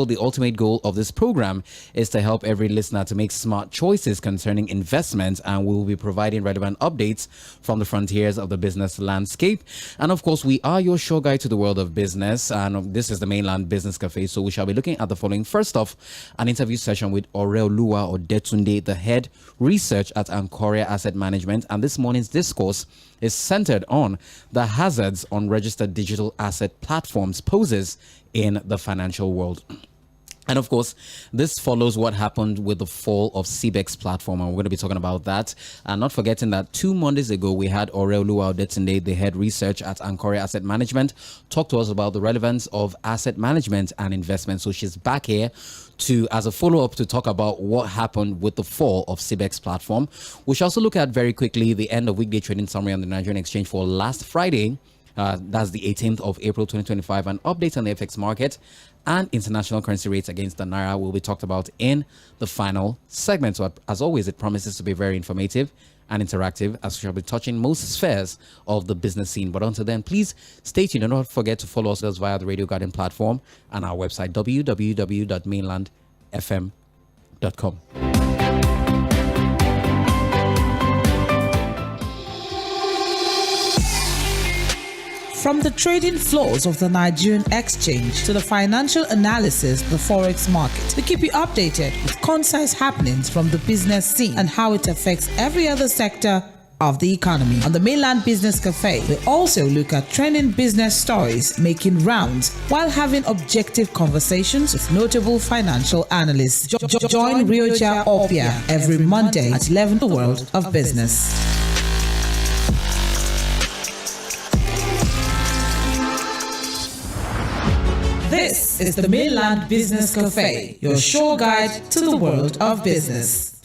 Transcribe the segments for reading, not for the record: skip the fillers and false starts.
The ultimate goal of this program is to help every listener to make smart choices concerning investments, and we will be providing relevant updates from the frontiers of the business landscape. And of course, we are your show guide to the world of business, and this is the Mainland Business Cafe. So we shall be looking at the following. First off, an interview session with Mᴜsɪᴜ, the head research at Ancoria Asset Management, and this morning's discourse is centered on the hazards on registered digital asset platforms poses in the financial world. And of course, this follows what happened with the fall of CBEX platform, and we're going to be talking about that. And not forgetting that 2 Mondays ago, we had Mᴜsɪᴜ, the head research at Ancoria Asset Management, talk to us about the relevance of asset management and investment. So she's back here as a follow-up to talk about what happened with the fall of CBEX platform. We shall also look at very quickly the end of weekday trading summary on the Nigerian exchange for last Friday. That's the 18th of April 2025. An update on the FX market and international currency rates against the Naira will be talked about in the final segment. So as always, it promises to be very informative and interactive, as we shall be touching most spheres of the business scene. But until then, please stay tuned and don't forget to follow us via the Radio Garden platform and our website, www.mainlandfm.com. From the trading floors of the Nigerian exchange to the financial analysis of the forex market, we keep you updated with concise happenings from the business scene and how it affects every other sector of the economy. On the Mainland Business Cafe, we also look at trending business stories making rounds while having objective conversations with notable financial analysts. Join Rᴜsᴜ every Monday at 11, the world of business. This is the Mainland Business Cafe, your show guide to the world of business.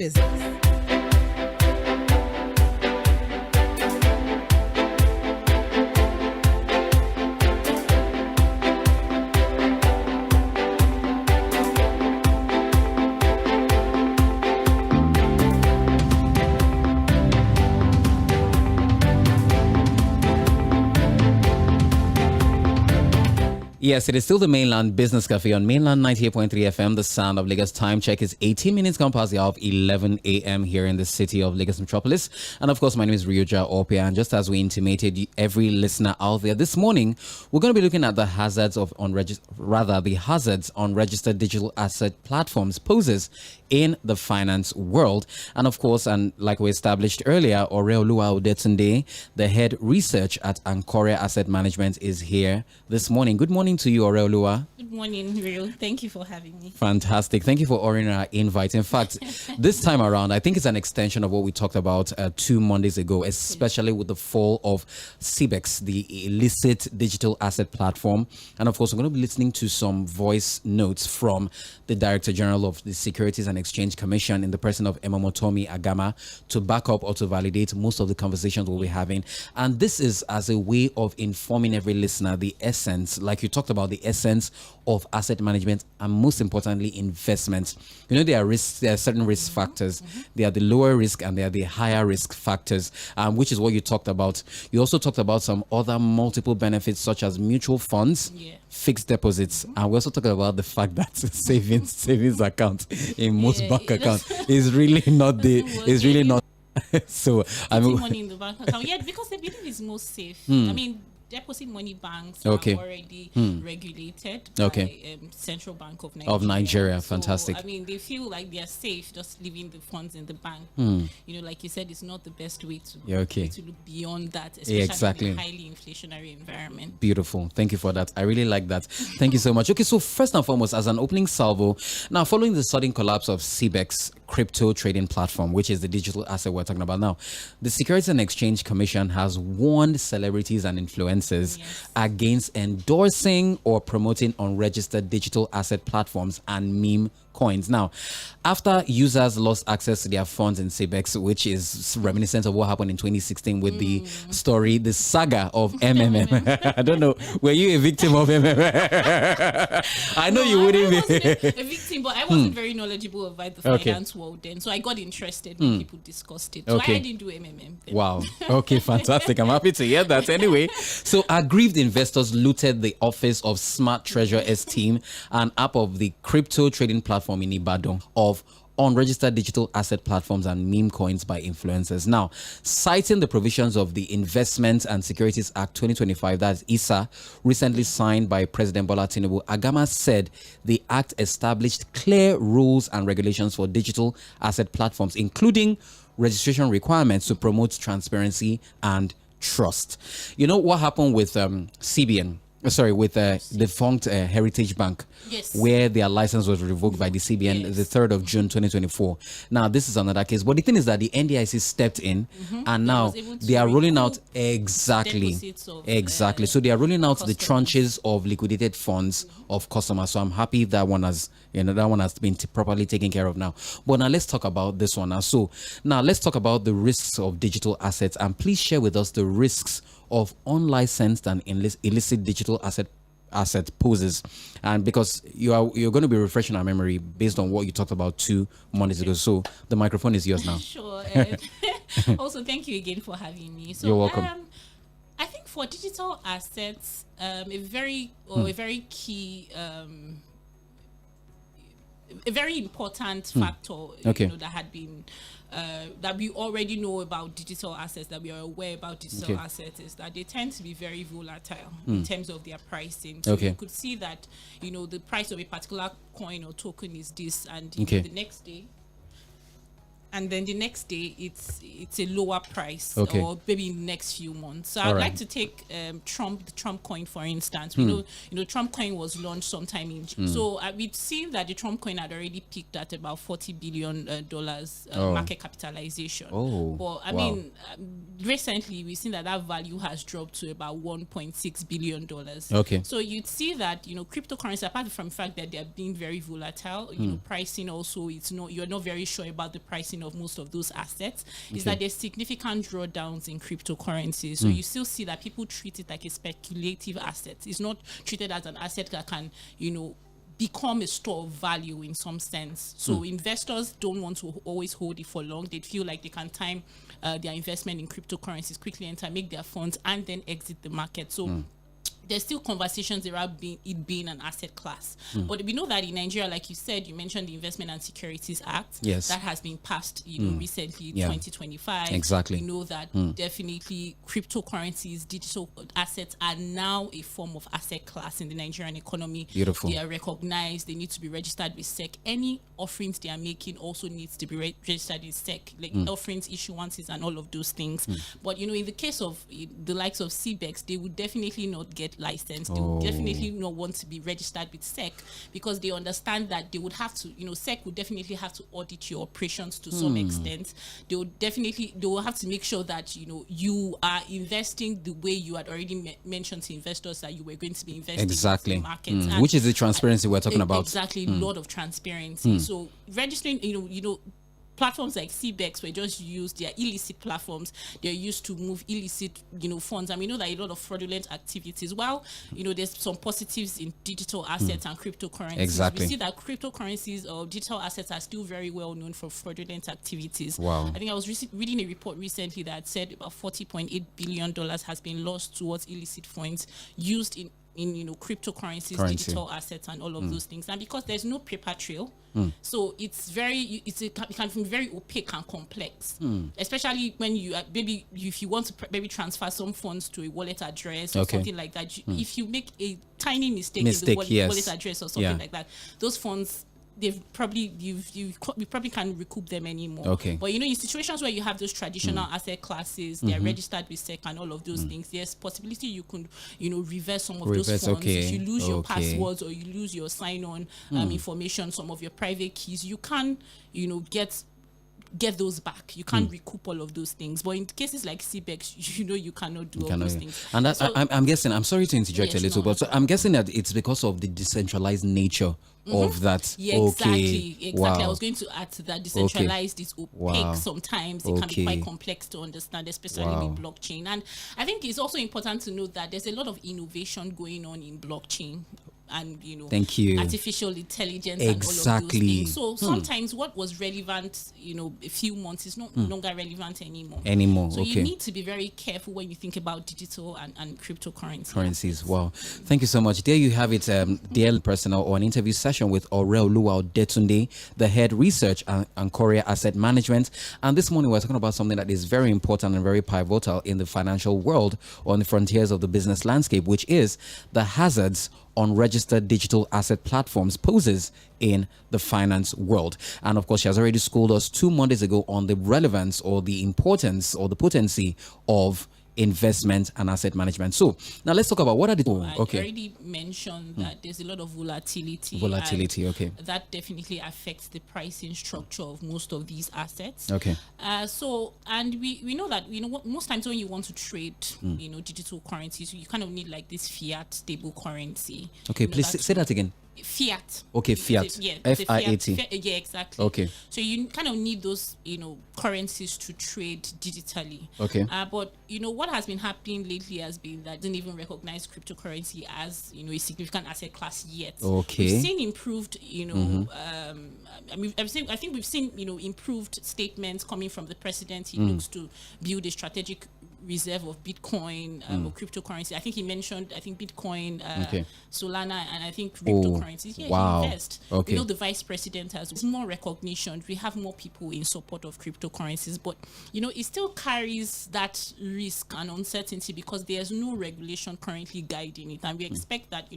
Yes, it is still the Mainland Business Cafe on Mainland 98.3 FM. The sound of Lagos. Time check is 18 minutes gone past the hour of 11 a.m. here in the city of Lagos metropolis. And of course, my name is Rᴜsᴜ. And just as we intimated every listener out there this morning, we're going to be looking at the hazards on registered digital asset platforms poses in the finance world. And of course, and like we established earlier, Mᴜsɪᴜ, the head research at Ancoria Asset Management, is here this morning. Good morning to you, Mᴜsɪᴜ. Good morning, Rᴜ. Thank you for having me. Fantastic. Thank you for honoring our invite. In fact, this time around, I think it's an extension of what we talked about 2 Mondays ago, especially with the fall of CBEX, the illicit digital asset platform. And of course, we're going to be listening to some voice notes from the Director General of the Securities and Exchange Commission in the person of Imomotomi Agama to back up or to validate most of the conversations we'll be having. And this is as a way of informing every listener the essence, like you talked about, the essence of asset management and most importantly, investment. You know, there are certain risk factors. There are the lower risk and there are the higher risk factors, which is what you talked about. You also talked about some other multiple benefits such as mutual funds, fixed deposits, and we also talked about the fact that savings account in most bank accounts is really not so I mean, money in the bank account, because they believe it's most safe. I mean, deposit money banks are already regulated by Central Bank of Nigeria. So, fantastic. I mean, they feel like they are safe just leaving the funds in the bank. You know, like you said, it's not the best way to look beyond that, especially in a highly inflationary environment. Beautiful. Thank you for that. I really like that. Thank you so much. Okay, so first and foremost, as an opening salvo, now following the sudden collapse of CBEX crypto trading platform, which is the digital asset we're talking about now, the Securities and Exchange Commission has warned celebrities and influencers against endorsing or promoting unregistered digital asset platforms and meme coins. Now, after users lost access to their funds in CBEX, which is reminiscent of what happened in 2016 with the story, the saga of MMM. I don't know. Were you a victim of MMM? I know you wouldn't be a victim, but I wasn't very knowledgeable about the finance world then. So I got interested when people discussed it. So I didn't do MMM then. Wow. Okay, fantastic. I'm happy to hear that. Anyway, so aggrieved investors looted the office of Smart Treasure S team, an app of the crypto trading platform in Ibadan, of unregistered digital asset platforms and meme coins by influencers. Now, citing the provisions of the Investment and Securities Act 2025, that's ISA, recently signed by President Bola Tinubu, Agama said the act established clear rules and regulations for digital asset platforms, including registration requirements to promote transparency and trust. You know what happened with CBN? With defunct Heritage Bank, yes, where their license was revoked by the CBN the 3rd of June 2024. Now, this is another case. But the thing is that the NDIC stepped in and now they are rolling out exactly. So they are rolling out the tranches of liquidated funds of customers. So I'm happy that one has been properly taken care of now. But now let's talk about this one now. So now let's talk about the risks of digital assets, and please share with us the risks of unlicensed and illicit digital asset poses. And because you're going to be refreshing our memory based on what you talked about 2 Mondays ago, so the microphone is yours now. Sure. Also, thank you again for having me. So, you're welcome. I think for digital assets, a very key, a very important factor that had been that we already know about digital assets, that we are aware about digital assets, is that they tend to be very volatile in terms of their pricing. So you could see that, the price of a particular coin or token is this, and the next day, and then the next day it's a lower price, or maybe in the next few months. So I'd like to take the Trump coin, for instance. We know Trump coin was launched sometime in June. So we've seen that the Trump coin had already peaked at about $40 billion market capitalization. But I mean, recently we've seen that value has dropped to about $1.6 billion. So you'd see that cryptocurrency, apart from the fact that they're being very volatile, pricing also, you're not very sure about the pricing of most of those assets, is that there's significant drawdowns in cryptocurrencies. So you still see that people treat it like a speculative asset. It's not treated as an asset that can, become a store of value in some sense. So investors don't want to always hold it for long. They feel like they can time their investment in cryptocurrencies, quickly enter, make their funds, and then exit the market. So there's still conversations around it being an asset class. But we know that in Nigeria, like you said, you mentioned the Investment and Securities Act. Yes. That has been passed, recently, 2025. Exactly. We know that definitely cryptocurrencies, digital assets are now a form of asset class in the Nigerian economy. Beautiful. They are recognized. They need to be registered with SEC. Any offerings they are making also needs to be registered with SEC, like offerings, issuances, and all of those things. But, in the case of the likes of CBEX, they would definitely not get licensed. They would definitely not want to be registered with SEC, because they understand that they would have to, SEC would definitely have to audit your operations to some extent. They will have to make sure that, you are investing the way you had already mentioned to investors that you were going to be investing in the market. Which is the transparency we're talking about. Exactly, a lot of transparency. So registering, platforms like CBEX were just used, they are illicit platforms. They're used to move illicit, funds. And we know that a lot of fraudulent activities. While, there's some positives in digital assets and cryptocurrencies. Exactly. We see that cryptocurrencies or digital assets are still very well known for fraudulent activities. Wow. I think I was reading a report recently that said about $40.8 billion has been lost towards illicit funds used in cryptocurrencies, digital assets, and all of those things. And because there's no paper trail, so it can be very opaque and complex, especially when you maybe if you want to maybe transfer some funds to a wallet address or something like that. If you make a tiny mistake in the wallet address or something like that, those funds, you probably can't recoup them anymore. But in situations where you have those traditional asset classes, they're registered with SEC and all of those things, there's possibility you can reverse some of those funds. If you lose your passwords or you lose your sign-on information, some of your private keys, you can get get those back. You can't recoup all of those things. But in cases like CBEX, you cannot do all those things. And that, I'm guessing, I'm sorry to interject a little, but so I'm guessing that it's because of the decentralized nature of that. Yeah, exactly. Wow. I was going to add to that. Decentralized is opaque sometimes. It can be quite complex to understand, especially with blockchain. And I think it's also important to note that there's a lot of innovation going on in blockchain. And thank you, artificial intelligence and all of those things. So sometimes what was relevant a few months is no longer relevant anymore. So you need to be very careful when you think about digital and cryptocurrencies. Wow, thank you so much. There you have it, dear personal or an interview session with Mᴜsɪᴄ, the head research and Korea asset management. And this morning we're talking about something that is very important and very pivotal in the financial world, on the frontiers of the business landscape, which is the hazards unregistered digital asset platforms poses in the finance world. And of course, she has already schooled us 2 Mondays ago on the relevance or the importance or the potency of investment and asset management. So now let's talk about what are the I already mentioned that there's a lot of volatility. That definitely affects the pricing structure of most of these assets. And we know that most times when you want to trade digital currencies, you kind of need like this fiat stable currency. Please say that again. Fiat. Fiat. F-I-A-T. Yeah, exactly. So you kind of need those, currencies to trade digitally. But what has been happening lately has been that didn't even recognize cryptocurrency as a significant asset class yet. We've seen improved, I think we've seen improved statements coming from the president. He looks to build a strategic reserve of Bitcoin or cryptocurrency. I think he mentioned, Bitcoin, Solana, and I think cryptocurrencies. He invest. The vice president has more recognition. We have more people in support of cryptocurrencies, but it still carries that risk and uncertainty because there's no regulation currently guiding it, and we expect that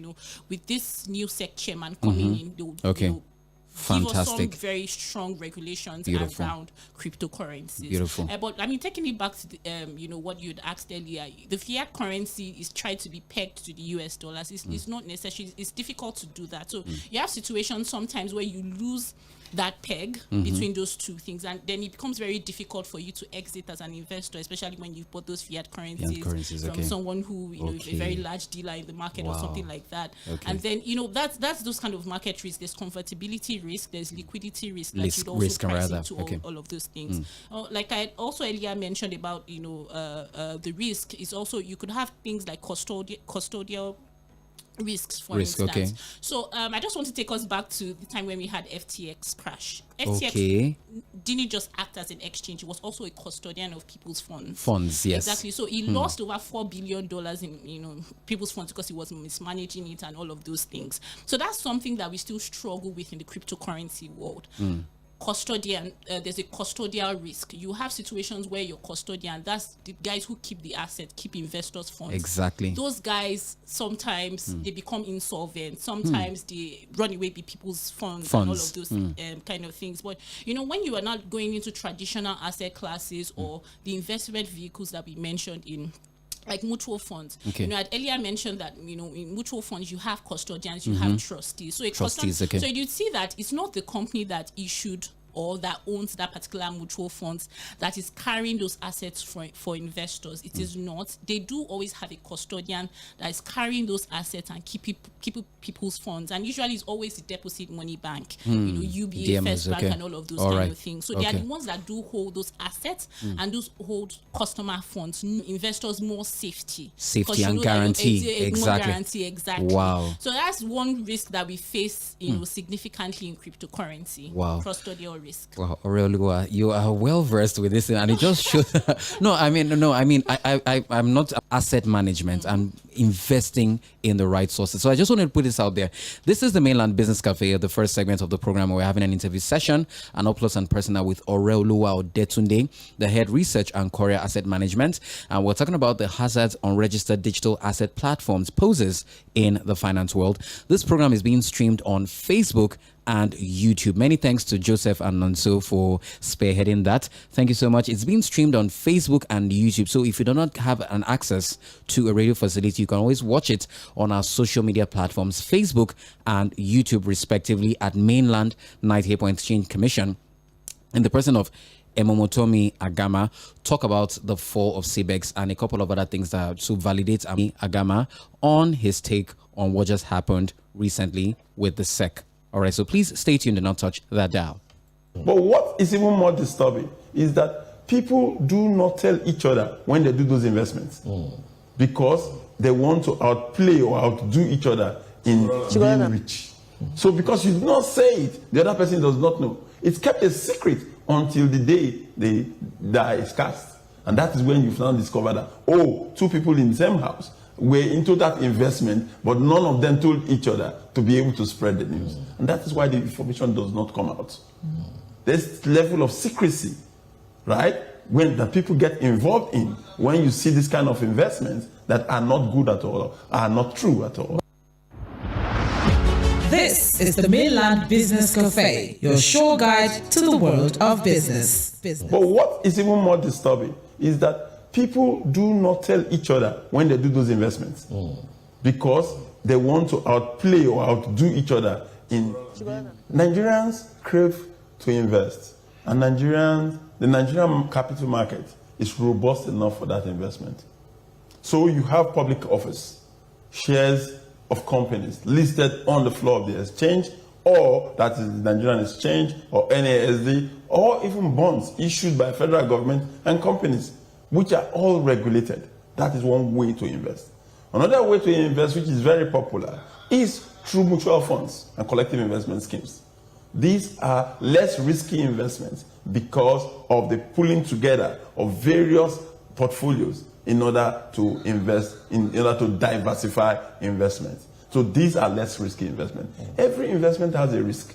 with this new SEC chairman coming in, they'll fantastic, give us some very strong regulations around cryptocurrencies. But taking it back to what you'd asked earlier, the fiat currency is tried to be pegged to the US dollars. It's not necessary. It's difficult to do that. So you have situations sometimes where you lose that peg between those two things, and then it becomes very difficult for you to exit as an investor, especially when you've bought those fiat currencies from someone who is a very large dealer in the market or something like that. And then that's those kind of market risks. There's convertibility risk, there's liquidity risk that you'd also price into all of those things. Like I also earlier mentioned about the risk is also, you could have things like custodial risks, for instance. So I just want to take us back to the time when we had FTX crash. FTX didn't just act as an exchange; it was also a custodian of people's funds. Yes, exactly. So he lost over $4 billion in people's funds because he was mismanaging it and all of those things. So that's something that we still struggle with in the cryptocurrency world. Custodian, there's a custodial risk. You have situations where your custodian, that's the guys who keep the asset, keep investors' funds. Exactly. Those guys, sometimes they become insolvent. Sometimes they run away with people's funds. And all of those kind of things. But, when you are not going into traditional asset classes or the investment vehicles that we mentioned in, like mutual funds. I'd earlier mentioned that, in mutual funds, you have custodians, you have trustees. So so you'd see that it's not the company that issued or that owns that particular mutual funds that is carrying those assets for investors. It is not. They do always have a custodian that is carrying those assets and keep people's funds. And usually it's always the deposit money bank, UBA, DMS, First Bank, and all of those kind of things. So they are the ones that do hold those assets and those hold customer funds, investors more safety and guarantee. More guarantee, exactly. Wow. So that's one risk that we face, significantly in cryptocurrency. Wow. Custodial risk. Wow, Mᴜsɪᴜ, you are well versed with this, and it just shows. I'm not asset management. I'm investing in the right sources. So I just wanted to put this out there. This is the Mainland Business Cafe, the first segment of the program. We're having an interview session, an up close and personal with Mᴜsɪᴜ, the head research and Korea asset management, and we're talking about the hazards unregistered digital asset platforms poses in the finance world. This program is being streamed on Facebook and YouTube. Many thanks to Joseph and Nonso for spearheading that. Thank you so much. It's being streamed on Facebook and YouTube. So if you do not have an access to a radio facility, you can always watch it on our social media platforms, Facebook and YouTube respectively, at Mainland 98.3 Commission, in the person of Emomotomi Agama, talk about the fall of CBEX and a couple of other things to validate Agama on his take on what just happened recently with the SEC. All right, so please stay tuned and not touch that dial. But what is even more disturbing is that people do not tell each other when they do those investments because they want to outplay or outdo each other in being rich. So because you do not say it, the other person does not know. It's kept a secret until the day the die is cast. And that is when you now discover that, oh, two people in the same house were into that investment, but none of them told each other to be able to spread the news. And that is why the information does not come out. This level of secrecy, right, when the people get involved in, when you see this kind of investments that are not good at all, are not true at all. This is the Mainland Business Cafe, your sure guide to the world of business. But what is even more disturbing is that people do not tell each other when they do those investments because they want to outplay or outdo each other in. Nigerians crave to invest, and the Nigerian capital market is robust enough for that investment. So you have public office, shares of companies listed on the floor of the exchange, or that is the Nigerian Exchange, or NASD, or even bonds issued by federal government and companies, which are all regulated. That is one way to invest. Another way to invest, which is very popular, is through mutual funds and collective investment schemes. These are less risky investments because of the pulling together of various portfolios in order to invest, in order to diversify investments. So these are less risky investments. Every investment has a risk.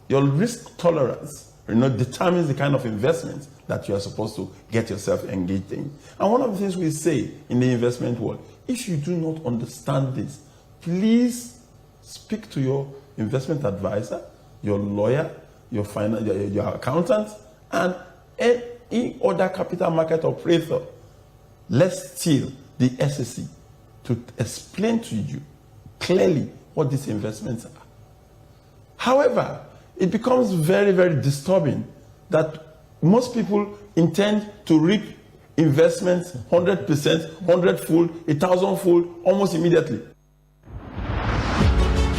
Your risk tolerance determines the kind of investment that you are supposed to get yourself engaged in. And one of the things we say in the investment world, if you do not understand this, please speak to your investment advisor, your lawyer, your accountant, and any other capital market operator. Let's steal the SEC to explain to you clearly what these investments are. However, it becomes very, very disturbing that most people intend to reap investments 100%, 100-fold, 1,000-fold, almost immediately.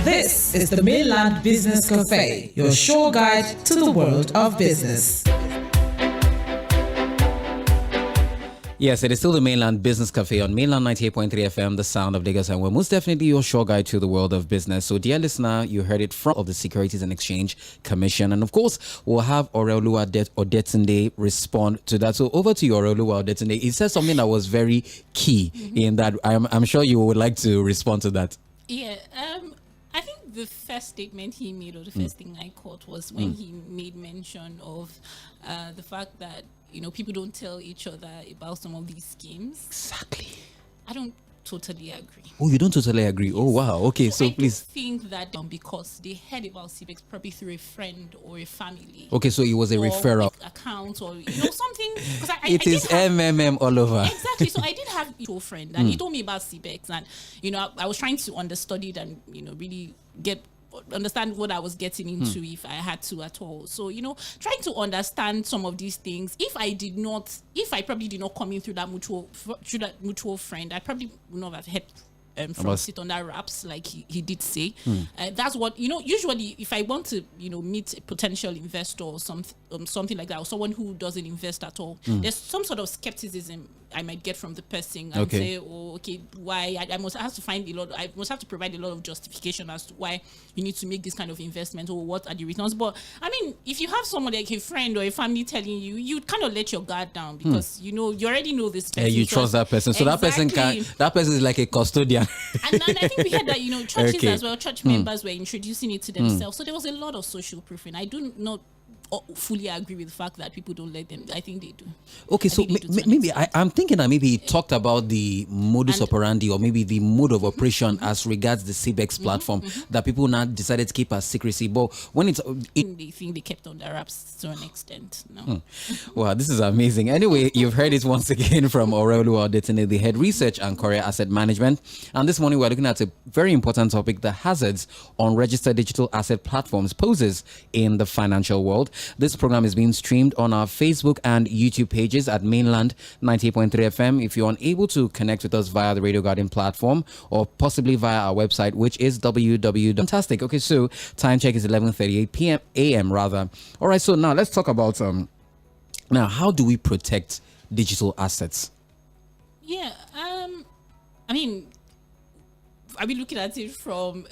This is the Mainland Business Cafe, your sure guide to the world of business. Yes, it is still the Mainland Business Cafe on Mainland 98.3 FM, the sound of Lagos, and we're most definitely your sure guide to the world of business. So, dear listener, you heard it from the Securities and Exchange Commission, and of course, we'll have Oreoluwa Odetunde respond to that. So, over to you, Oreoluwa Odetunde. He said something that was very key in that. I'm sure you would like to respond to that. Yeah, I think the first statement he made, or the first thing I caught, was when he made mention of the fact that people don't tell each other about some of these schemes. Exactly. I don't totally agree. Oh, you don't totally agree? Yes. Oh, wow. Okay, so please. I think that because they heard about CBEX probably through a friend or a family. Okay, so it was a referral. Account or something. It is MMM all over. Exactly. So I did have a friend and he told me about CBEX, and I was trying to understudy it and really understand what I was getting into if I had to at all. So, trying to understand some of these things. If I probably did not come in through that mutual friend, I probably would not have helped from sit on that wraps like he did say. That's what, usually if I want to, meet a potential investor or something like that, or someone who doesn't invest at all, there's some sort of skepticism I might get from the person and say, why? I must have to provide a lot of justification as to why you need to make this kind of investment or what are the returns. But I mean, if you have someone like a friend or a family telling you, you kind of let your guard down because you already know this person. You trust that person. So exactly. that person is like a custodian. and I think we had that, churches as well, church members were introducing it to themselves. So there was a lot of social proofing. I do not fully agree with the fact that people don't let them. I think they do. Okay, so maybe I'm thinking that maybe he talked about the modus operandi or maybe the mode of operation as regards the CBEX platform that people now decided to keep as secrecy. But when they think they kept on their wraps to an extent. No. Wow, this is amazing. Anyway, you've heard it once again from Oreoluwa Odetunde, the head research and Korea Asset Management. And this morning we're looking at a very important topic: the hazards on registered digital asset platforms poses in the financial world. This program is being streamed on our Facebook and YouTube pages at Mainland 98.3 FM. If you're unable to connect with us via the Radio Garden platform or possibly via our website, which is www. Fantastic. Okay, so time check is 11:38 a.m. rather. All right, so now let's talk about now how do we protect digital assets? Yeah, I mean, are we looking at it from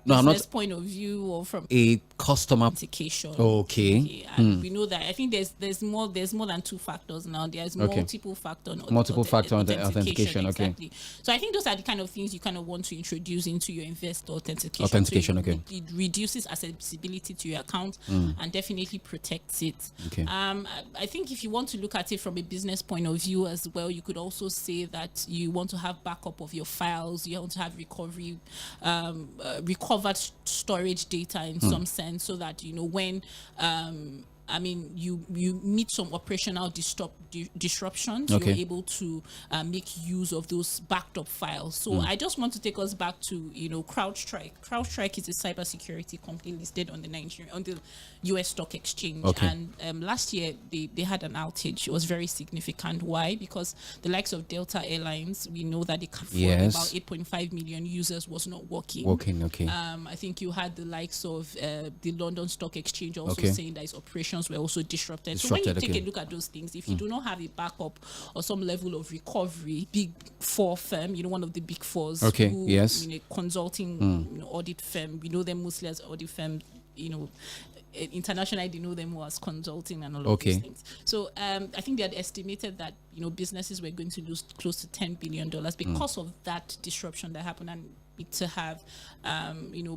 no, I'm not point of view or from a customer authentication? Okay. And we know that I think there's more than two factors now. There's multiple factor authentication. Exactly. So I think those are the kind of things you kind of want to introduce into your investor authentication. It reduces accessibility to your account and definitely protects it. I think if you want to look at it from a business point of view as well, you could also say that you want to have backup of your files. You want to have recovered storage data in some sense, so that when you meet some operational disruptions, you're able to make use of those backed up files. So I just want to take us back to CrowdStrike. CrowdStrike is a cybersecurity company listed on the US Stock Exchange. And last year they had an outage. It was very significant. Why? Because the likes of Delta Airlines, we know that about 8.5 million users was not working. I think you had the likes of the London Stock Exchange also saying that its operations were also disrupted. So when you take a look at those things, if you do not have a backup or some level of recovery, Big Four firm, one of the Big Fours, consulting audit firm, we know them mostly as audit firm, internationally they know them as consulting and all of these things. So I think they had estimated that businesses were going to lose close to $10 billion because of that disruption that happened. And to have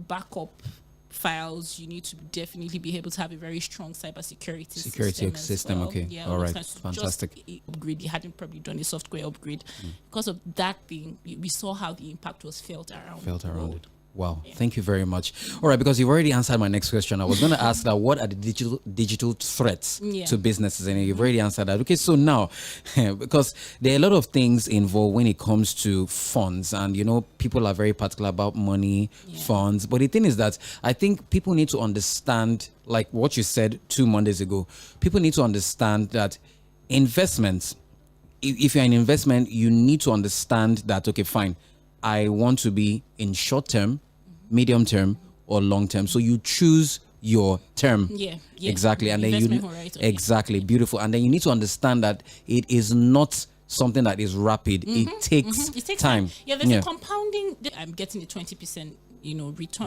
backup files, you need to definitely be able to have a very strong cybersecurity system. All right, fantastic. Just upgrade. You hadn't probably done a software upgrade because of that thing. We saw how the impact was felt around it. Wow, thank you very much. All right, because you've already answered my next question. I was going to ask that what are the digital threats to businesses, and you've already answered that. Okay, so now, because there are a lot of things involved when it comes to funds, and people are very particular about money, funds. But the thing is that I think people need to understand, like what you said 2 Mondays ago, people need to understand that investments, if you're an investment, you need to understand that, okay, fine, I want to be in short term, medium term, or long term. So you choose your term. Exactly. And then exactly, beautiful. And then you need to understand that it is not something that is rapid. It takes time. There's a compounding. I'm getting a 20%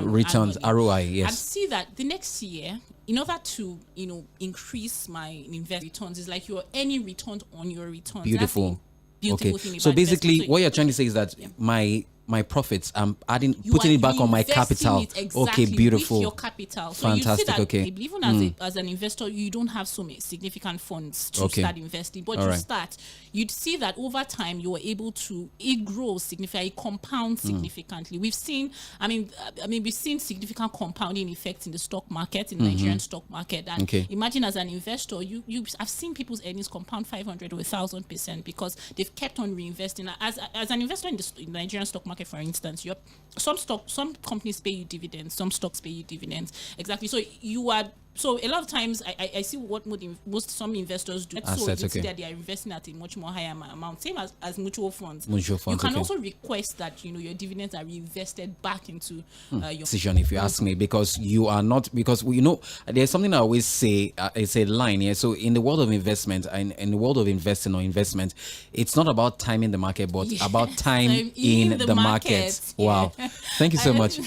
returns ROI. I see that the next year, in order to increase my investment returns, is like you're earning returns on your returns. Beautiful thing. So basically what you're trying to say is that my profits, I'm putting it back on my capital. Beautiful. With your capital. So fantastic. You see that even as an investor, you don't have so many significant funds to start investing, but you'd see that over time you are able to grow significantly, compound significantly. We've seen, we've seen significant compounding effects in the stock market, in the Nigerian stock market. And imagine as an investor, I've seen people's earnings compound 500 or 1,000% because they've kept on reinvesting. As an investor in the Nigerian stock market, for instance, some companies pay you dividends, some stocks pay you dividends. Exactly. So a lot of times I see what some investors do. Assets, so you see that they are investing at a much more higher amount, same as mutual funds. You can also request that your dividends are reinvested back into your decision, if you ask me, because you are not, because there's something I always say, it's a line here. So in the world of investment and in the world of investing or investment, it's not about timing the market, but about time in the market. Wow. Thank you so much.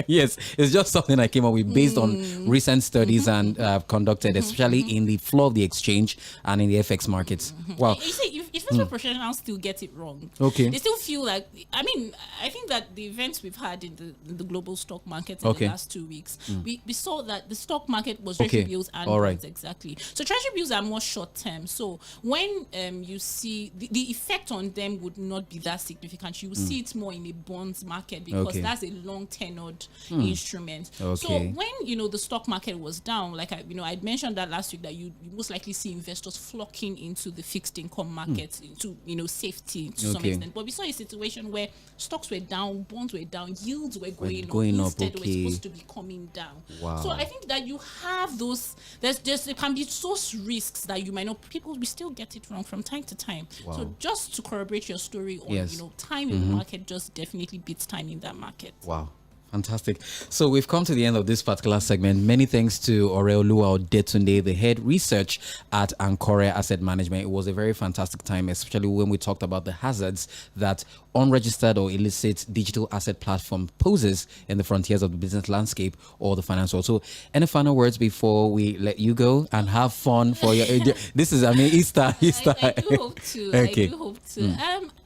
Yes, it's just something I came up with based on recent studies and conducted, especially in the flow of the exchange and in the FX markets. Wow. You see, investment professionals still get it wrong. They still feel like, I think that the events we've had in the global stock market in the last 2 weeks, we saw that the stock market was treasury bills and bonds. Exactly. So treasury bills are more short term. So when you see the effect on them would not be that significant. You will see it more in a bonds market because that's a long tenured instrument. So when the stock market was down, like I'd mentioned that last week, that you most likely see investors flocking into the fixed income market into safety to some extent. But we saw a situation where stocks were down, bonds were down, yields were going up. Instead, they were supposed to be coming down. Wow. So I think that you have those. There can be those risks that you might not. People we still get it wrong from time to time. Wow. So just to corroborate your story on time in the market, just definitely beats time in that market. Wow. Fantastic. So we've come to the end of this particular segment. Many thanks to Oreoluwa Odetunde, the head research at Ankore Asset Management. It was a very fantastic time, especially when we talked about the hazards that unregistered or illicit digital asset platform poses in the frontiers of the business landscape or the financial. So any final words before we let you go and have fun for your this is Easter. I do hope to. Okay. I do hope to.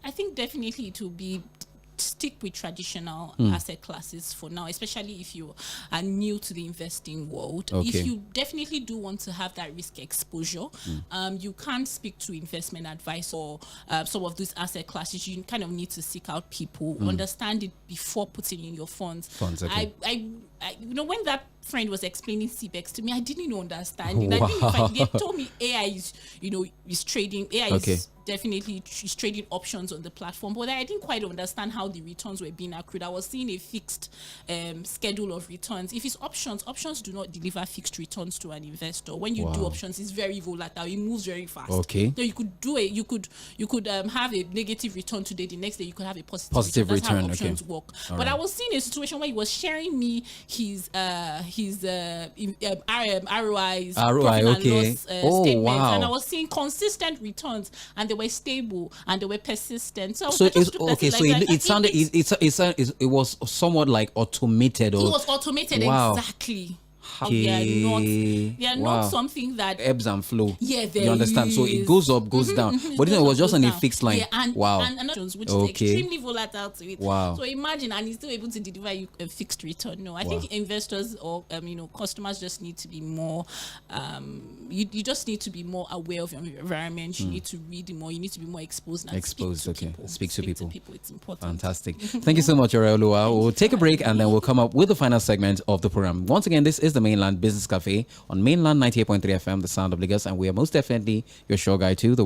I think definitely it will be stick with traditional asset classes for now, especially if you are new to the investing world. If you definitely do want to have that risk exposure, you can't speak to investment advice or some of these asset classes. You kind of need to seek out people, understand it before putting in your funds. Okay. I when that friend was explaining CBEX to me, I didn't understand it. Wow. They told me AI is trading. AI is definitely trading options on the platform, but I didn't quite understand how the returns were being accrued. I was seeing a fixed schedule of returns. If it's options do not deliver fixed returns to an investor. When you do options, it's very volatile. It moves very fast. Okay. So you could do it. You could have a negative return today. The next day you could have a positive return. That's how options work. All but right. I was seeing a situation where he was sharing me his ROIs, profit and loss statements, and I was seeing consistent returns, and they were stable and they were persistent. So it was somewhat like automated. It was automated, exactly. They are not something that ebbs and flow. Yeah, you understand. So it goes up, goes down. But it was just on a fixed line. Yeah, and which is extremely volatile to it. Wow. So imagine, and he's still able to deliver you a fixed return. No, I think investors or customers just need to be more. You just need to be more aware of your environment. You need to read more. You need to be more exposed. And speak to people. Speak to people. It's important. Fantastic. Thank you so much, Oreoluwa. We'll take a break and then we'll come up with the final segment of the program. Once again, this is the Mainland Business Cafe on Mainland 98.3 FM, the sound of Lagos, and we are most definitely your show guide to the